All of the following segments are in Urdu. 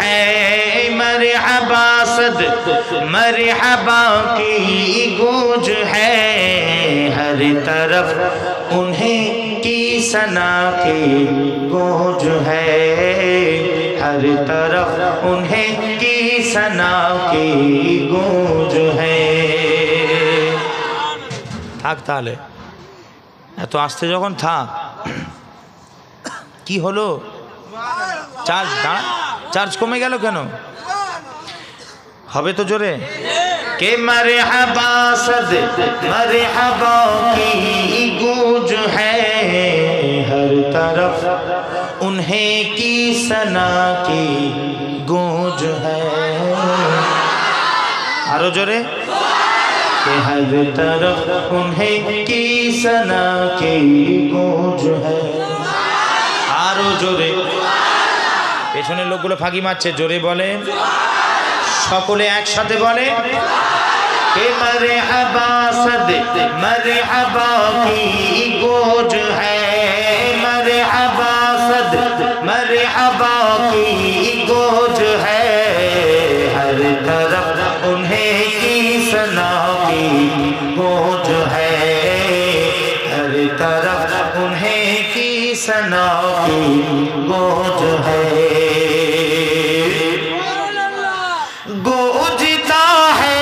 ہے مرحبا صد مرحبا کی گونج ہے ہر طرف انہیں کی ثنا کی گونج ہے ہر طرف انہیں کی ثنا کی گونج ہے থাক তাহলে এত আসতে যখন থাক কি হলো চার্জ কমে গেল কেন হবে তো জোরে کہ مرحبا صد مرحبا کی گونج ہے ہر طرف انہیں کی ثنا کی گونج ہے آرو جورے کہ ہر طرف انہیں کی ثنا کی گونج ہے آرو جورے পেছনের লোকগুলো ফাঁকি মারছে জোরে বলেন সকলে একসাথে বলে کہ مرحبا صد مرحبا کی گونج ہے مرحبا صد مرحبا کی گونج ہے ہر طرف انہیں کی ثنا کی گونج ہے ہر طرف انہیں کی ثنا کی گونج ہے گونجتا ہے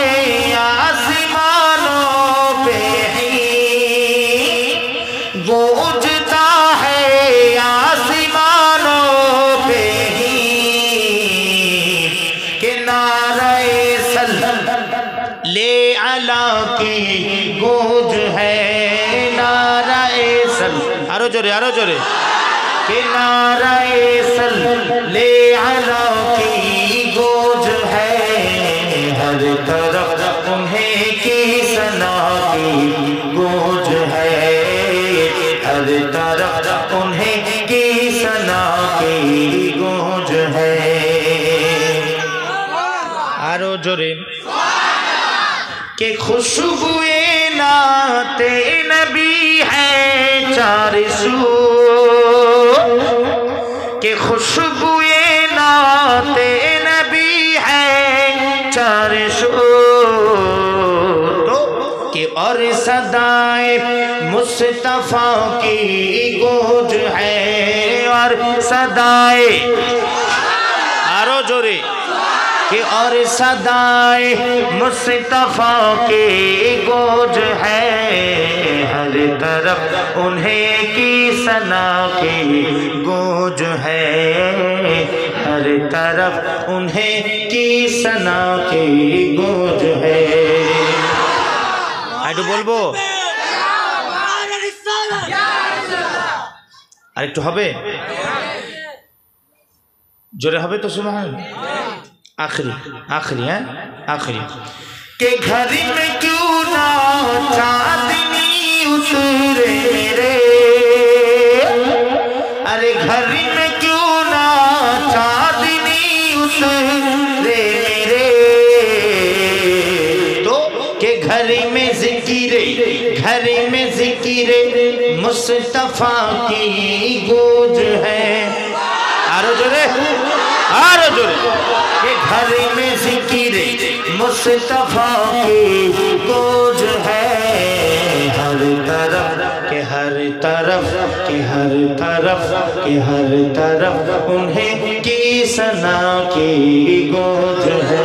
آسمانوں پہ ہی گونجتا ہے آسمانوں پہ ہی کہ نعرہ صلی علی کی گونج ہے نعرہ صلی آرو جورے کہ نعرہ صلی علی کی گونج ہے ہر طرف انہیں کی ثنا کی گونج ہے ہر طرف انہیں کی ثنا کی گونج ہے آرو جورے کہ خوشبوئے نعت نبی ہے چار سو کہ خوشبوئے نعت نبی ہے چار سو کہ اور صدائے مصطفیٰ کی گونج ہے اور صدائے آرو جورے کہ اور صدائے مصطفیٰ کی گونج ہے ہر طرف انہیں کی ثنا کی گونج ہے ہر طرف انہیں کی ثنا کی گونج ہے আরেকটু বলবো আরেকটু হবে জোরে হবে তো সুবহানাল্লাহ آخری ہے آخری کہ گھر میں کیوں نہ چاندنی اترے میرے ارے گھر میں کیوں نہ چاندنی اترے میرے تو کہ گھر میں ذکر مصطفیٰ کی گونج ہے آرو جورے کہ گھر میں ذکر مصطفیٰ کی گونج ہے ہر طرف کہ ہر طرف کہ ہر طرف کہ ہر طرف انہیں کی ثنا کی گونج ہے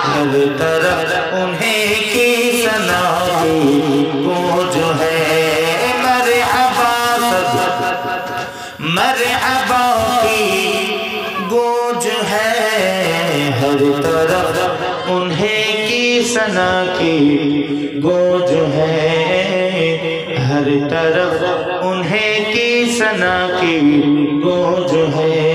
ہر طرف انہیں کی ثنا کی گونج ہے مرحبا صد مرحبا کی گونج ہے ہر طرف انہیں کی ثنا کی گونج ہے ہر طرف انہیں کی ثنا کی گونج ہے